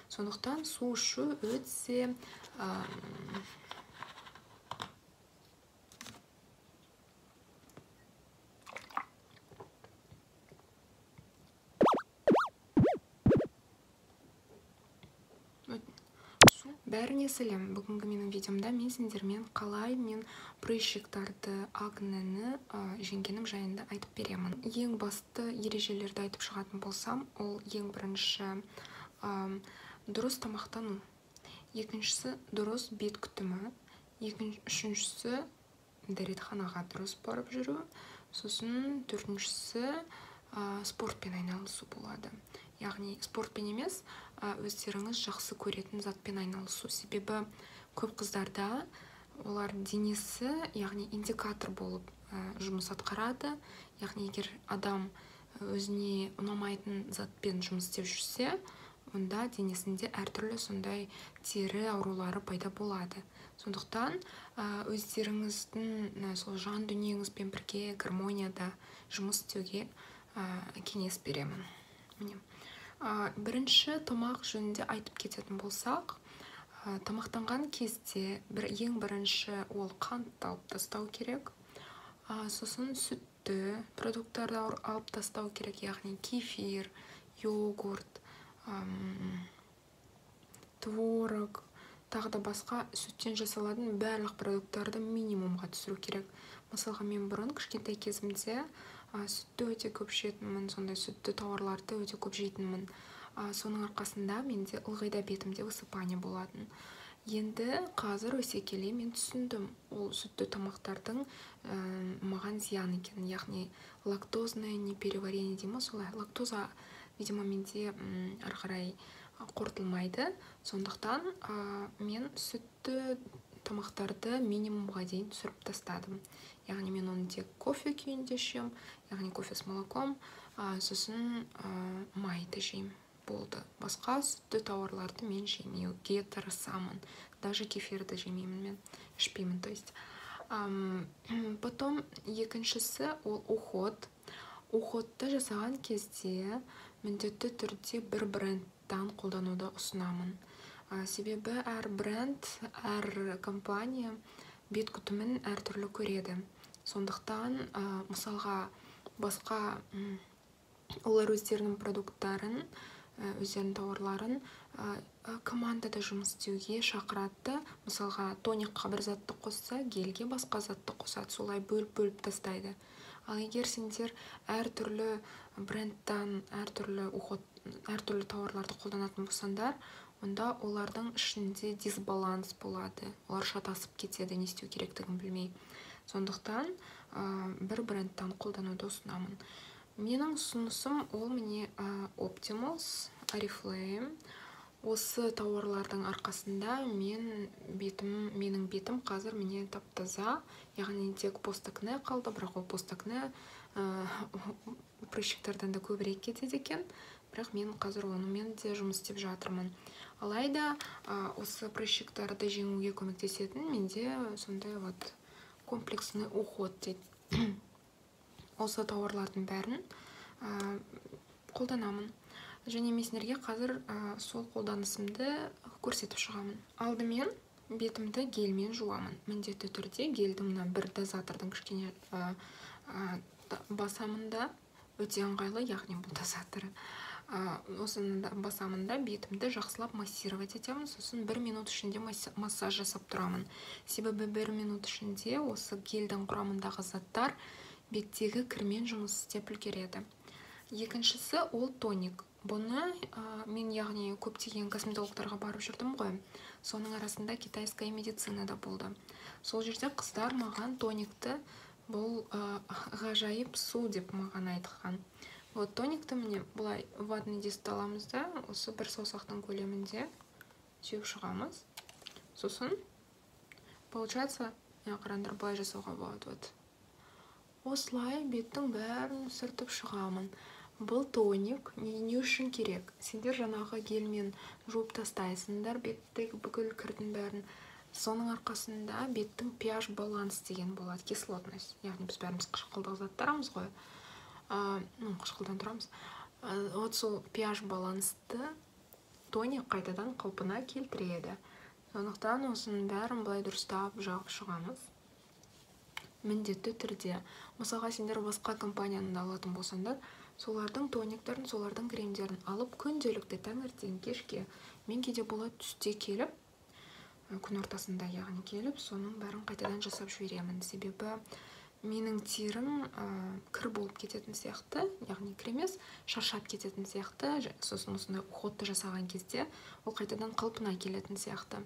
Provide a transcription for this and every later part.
Сондықтан су ішу өте бәріне сәлем. Бүгінгі менің видеомда мен сендермен қалай мен прыщиктарды, акнені жеңгенім жайында айтып беремін. Ең басты ережелерді айтып шығатын болсам, ол ең бірінші дұрыс тамақтану. Екіншісі дұрыс бет күтімі. Үшіншісі дәретханаға дұрыс барып жүру. Сосын төртіншісі спортпен айналысу болады. Яғни спортпен емес, өздеріңіз жақсы көретін затпен айналысу. Себебі көп қыздарда олар денесі, яғни индикатор болып жұмыс атқарады. Яғни егер адам өзіне ұнамайтын затпен жұмыс істеп жүрсе, онда денесінде әртүрлі сондай тері аурулары пайда болады. Сондықтан өздеріңіздің сол жан дүниеңізбен бірге гармонияда жұмыс істеуге кеңес беремін. Бірінші тамақ жөнінде айтып кететін болсақ, тамақтанған кезде ең бірінші ол қантты алып тастау керек. Сосын сүтті продукттарды алып тастау керек, яғни кефир, йогурт, творог, тағы да басқа сүттен жасалатын барлық продукттарды минимумға түсіру керек. Мысалға, мен бұрын кішкентай кезімде сүтті өте көп жейтінмін, сондай сүтті тауарларды өте көп жейтінмін. Соның арқасында менде ылғи да бетімде высыпание болатын. Енді қазір өсе келе мен түсіндім, ол сүтті тамақтардың маған зиян екен. Яғни лактозное непереварение дейміз, солай. Лактоза, видимо, менде ары қарай қорытылмайды. Сондықтан мен сүтті тамақтарды минимумға дейін түсіріп тастадым. Яғни мен оны тек кофе күйінде ішем, яғни кофе с молоком, сосын майды жеймін. Болды. Басқа сүтті тауарларды мен жемеуге тырысамын. Даже кефирді жемеймін мен, ішпеймін, то есть. Потом екіншісі ол уход. Уходты жасаған кезде міндетті түрде бір брендтан қолдануды ұсынамын. Себебі әр бренд, әр компания бет күтімін әртүрлі көреді. Сондықтан, мысалға, басқа олар өздерінің продукттарын, өздерінің тауарларын командада жұмыс істеуге шақырады. Мысалға, тоникқа бір затты қосса, гельге басқа затты қосады, солай бөліп тастайды. Ал егер сендер әртүрлі брендтан, әртүрлі тауарларды қолданатын болсаңдар, онда олардың ішінде дисбаланс болады. Олар шатасып кетеді, не істеу керектігін білмей. Сондықтан бір брендтан қолдануды ұсынамын. Менің ұсынысым ол міне Optimals, Oriflame. Осы тауарлардың арқасында менің бетім қазір міне тап-таза, яғни тек постакне қалды, бірақ ол постакне прыщиктардан да көбірек кетеді екен, бірақ мен қазір онымен де жұмыс істеп жатырмын. Алайда осы прыщиктарды жеңуге көмектесетін менде сондай вот комплексный уход дейді. Осы тауарлардың бәрін қолданамын. Және мен сендерге қазір сол қолданысымды көрсетіп шығамын. Алдымен бетімді гельмен жуамын. Міндетті түрде гельді мына бір дозатордың кішкене басамында, өте ыңғайлы, яғни бұл дозаторы. Осында басамында бетімді жақсылап массировать етемін, сосын 1 минут ішінде массаж жасап тұрамын. Себебі 1 минут ішінде осы гельдің құрамындағы заттар беттегі кірмен жұмыс істеп үлгереді. Екіншісі ол тоник. Бұны мен яғни көптеген косметологтарға барып жүрдім ғой. Соның арасында китайская медицина да болды. Сол жерде қыздар маған тоникті бұл ғажайып су деп маған айтқан. Вот тоникті міне бұлай ватный дискі аламыз да, осы бір саусақтың көлемінде сүйіп шығамыз. Сосын, получается, қараңдар, былай жасауға болады. Осылай беттің бәрін сүртіп шығамын. Бұл тоник не үшін керек? Сендер жаңағы гельмен жуып тастайсыңдар беттегі бүкіл кірдің бәрін. Соның арқасында беттің pH баланс деген болады, кислотность. Яғни біз бәріміз қышқылдық заттарамыз ғой. Қышқылдан тұрамыз. Вот сол pH балансты тоник қайтадан қалпына келтіреді. Сондықтан осының бәрін былай дұрыстап жағып шығамыз. Міндетті түрде, мысалға сендер басқа компанияны алатын болсаңдар, солардың тониктарын, солардың кремдерін алып күнделікті таңертең кешке, мен кейде болады түсте келіп, күн ортасында яғни келіп, соның бәрін қайтадан жасап жіберемін. Себебі менің терім кір болып кететін сияқты, яғни кремес шаршап кететін сияқты, сосын осындай уходты жасаған кезде ол қайтадан қалпына келетін сияқты.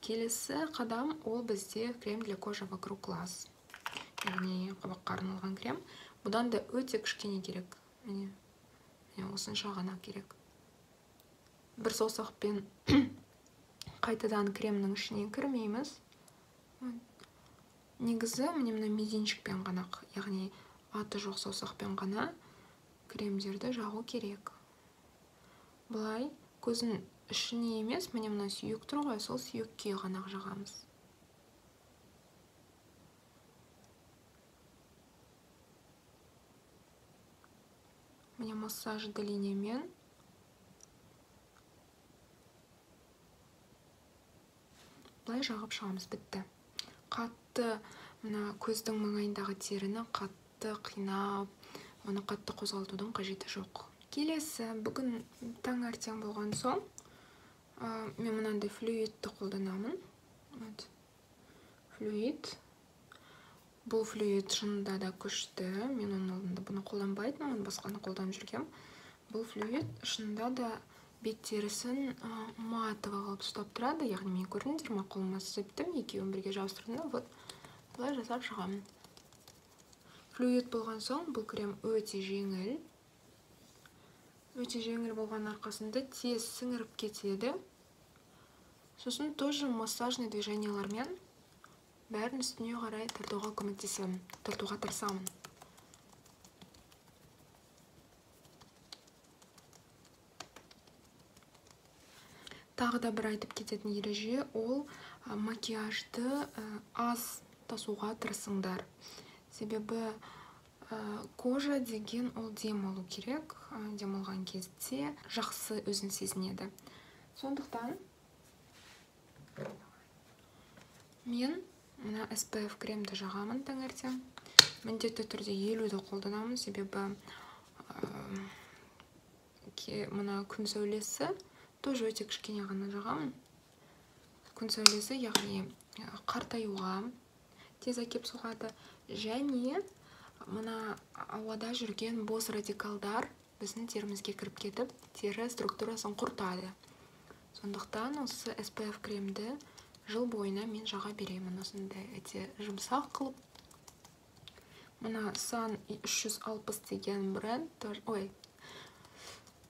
Келесі қадам ол бізде крем для кожи вокруг глаз. Яғни қабаққа арналған крем. Бұдан да өте кішкене керек. Міне осынша ғана керек. Бір саусақпен қайтадан кремнің ішіне кірмейміз. Негізі мына мизинчикпен ғана, яғни аты жоқ саусақпен ғана кремдерді жағу керек. Бұлай көздің ішіне емес, мына сүйек тұр ғой, сол сүйекке ғана жағамыз. Міне массажды линиямен бұлай жағып шығамыз, бітті. Қатты көздің маңайындағы теріні қатты қинап, оны қатты қозғалтудың қажеті жоқ. Келесі, бүгін таңертең болған соң, мен мынандай флюидті қолданамын. Флюид. Бұл флюид шынында да күшті. Мен оның алдында бұны қолданбайтынмын, басқаны қолданып жүргем. Бұл флюид шынында да бет терісін матовый қылып ұстап тұрады. Яғни мен көрдіңдер ме, қолыма сыптым, екеуін бірге жабыстырдым. Вот, бұлай жасап шығамын. Флюид болған соң, бұл крем өте жеңіл. Өте жеңіл болған арқасында тез сіңіріп кетеді. Сосын тоже массажный движениялармен бәрін үстіне қарай тартуға көмектесемін, тартуға тырысамын. Тағы да бір айтып кететін ереже, ол макияжды аз тасуға тырысыңдар. Себебі кожа деген ол демалу керек, демалған кезде жақсы өзін сезінеді. Сондықтан мен мына SPF кремді жағамын таңертең. Міндетті түрде 50-ді қолданамын, себебі мына күн сәулесі тоже өте кішкене ғана жағамын. Күн сәулесі, яғни қартаюға тез әкеп соғады. Және мына ауада жүрген бос радикалдар біздің терімізге кіріп кетіп, тері структурасын құртады. Сондықтан осы SPF кремді жыл бойына мен жаға беремін. Осындай өте жұмсақ қылып. Мына Sun 360 деген бренд,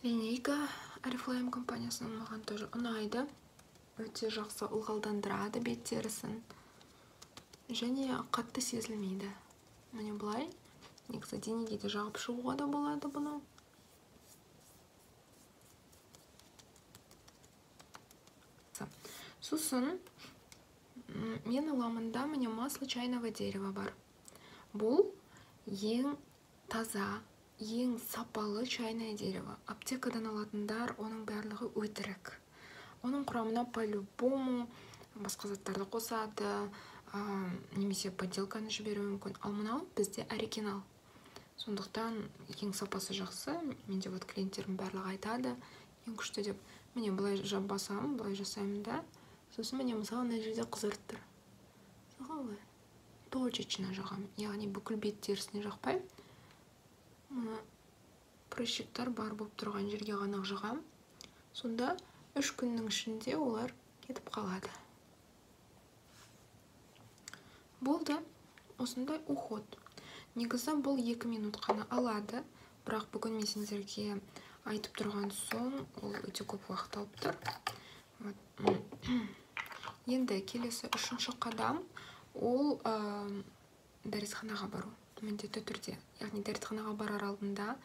линейка Oriflame компаниясының маған тоже ұнайды. Өте жақсы ылғалдандырады бет терісін. Және қатты сезілмейді. Міне бұлай. Негізі денеге де жағып шығуға да болады бұны. Сосын мен аламында міне масло чайного дерева бар. Бұл ең таза, ең сапалы чайное дерево. Аптекадан алатындар, оның барлығы өтірік. Оның құрамына по-любому басқа заттарды қосады, немесе подделканы жіберуі мүмкін. Ал мынау бізде оригинал. Сондықтан ең сапасы жақсы. Менде вот клиенттерім барлығы айтады, ең күшті деп. Міне бұлай басамын, бұлай жасаймын да. Сосын міне мысалы мына жерде қызарып тұр. Солай точечно жағам. Яғни бүкіл бет терісіне жақпай, прыщиктар бар болып тұрған жерге ғана жағам. Сонда 3 күннің ішінде олар кетіп қалады. Болды. Осындай уход. Негізі бұл 2 минут қана алады. Бірақ бүгін мен сендерге айтып тұрған соң, ол өте көп уақыт алып тұр. Енді келесі 3-ші қадам, ол дәрісханаға бару. Міндетті түрде. Яғни дәрісханаға барар алдында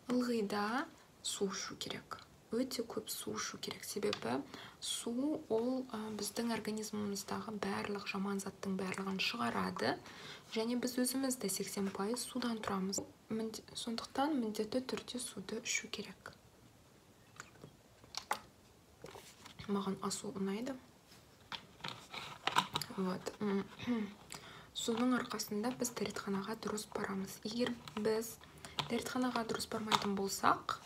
ылғида су ішу керек. Өте көп су ішу керек. Себебі су ол біздің организміміздағы барлық жаман заттың барлығын шығарады. Және біз өзімізді 80% судан тұрамыз. Сондықтан міндетті түрде суды ішу керек. маған асу ұнайды. Вот. Соның арқасында біз дәретханаға дұрыс барамыз. Егер біз дәретханаға дұрыс бармайтын болсақ,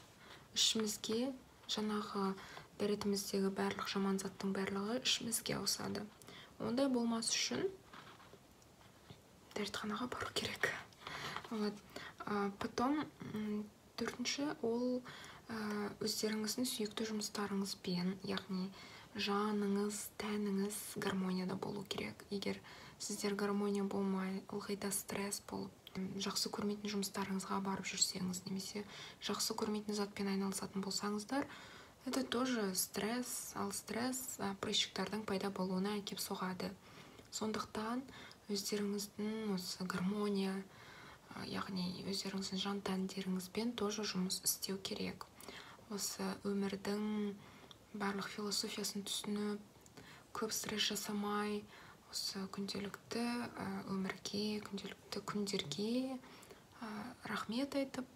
ішімізге жаңағы дәретіміздегі барлық жаман заттың барлығы ішімізге ауысады. Ондай болмас үшін дәретханаға бару керек. Вот. Потом төртінші ол өздеріңіздің сүйікті жұмыстарыңызбен, яғни жаныңыз, тәніңіз гармонияда болу керек. Егер сіздер гармония болмай, ылғида стресс болып, жақсы көрмейтін жұмыстарыңызға барып жүрсеңіз, немесе жақсы көрмейтін затпен айналысатын болсаңыздар, это тоже стресс, ал стресс прыщиктардың пайда болуына әкеп соғады. Сондықтан өздеріңіздің осы гармония, яғни өздеріңіздің жан тәндеріңізбен тоже жұмыс істеу керек. Осы өмірдің барлық философиясын түсініп, көп стресс жасамай, осы күнделікті өмірге, күнделікті күндерге рахмет айтып,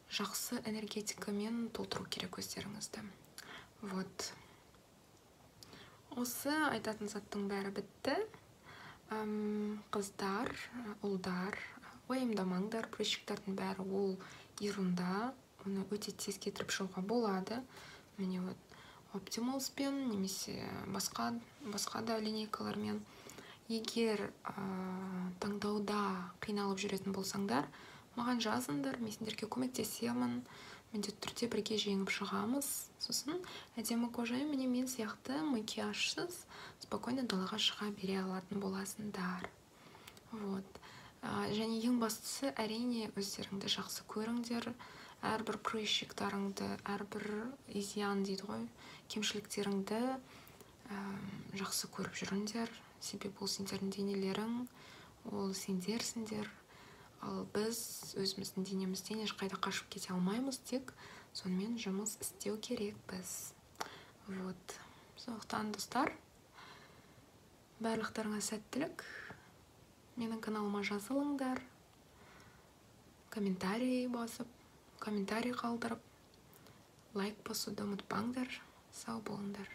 жақсы энергетикамен толтыру керек өздеріңізді. Вот. Осы айтатын заттың бәрі бітті. Қыздар, ұлдар, уайымдамаңдар, прыщиктардың бәрі ол ерунда, оны өте тез кетіріп шығуға болады. Міне вот оптималспен, немесе басқа да линейкалармен. Егер таңдауда қиналып жүретін болсаңдар, маған жазыңдар, мен сендерге көмектесемін, міндетті түрде бірге жеңіп шығамыз. Сосын әдемі кожамен міне мен сияқты макияжсыз спокойно далаға шыға бере алатын боласыңдар. Вот. Және ең бастысы әрине өздеріңді жақсы көріңдер, әрбір прыщиктарыңды, әрбір изян дейді ғой, кемшіліктеріңді жақсы көріп жүріңдер. Себебі ол сендердің денелерің, ол сендерсіңдер. Ал біз өзіміздің денемізден ешқайда қашып кете алмаймыз, тек сонымен жұмыс істеу керек біз. Вот. Сондықтан достар, барлықтарыңа сәттілік. Менің каналыма жазылыңдар, комментарий басып, комментарий қалдырып, лайк басуды ұмытпаңдар. Сау болыңдар.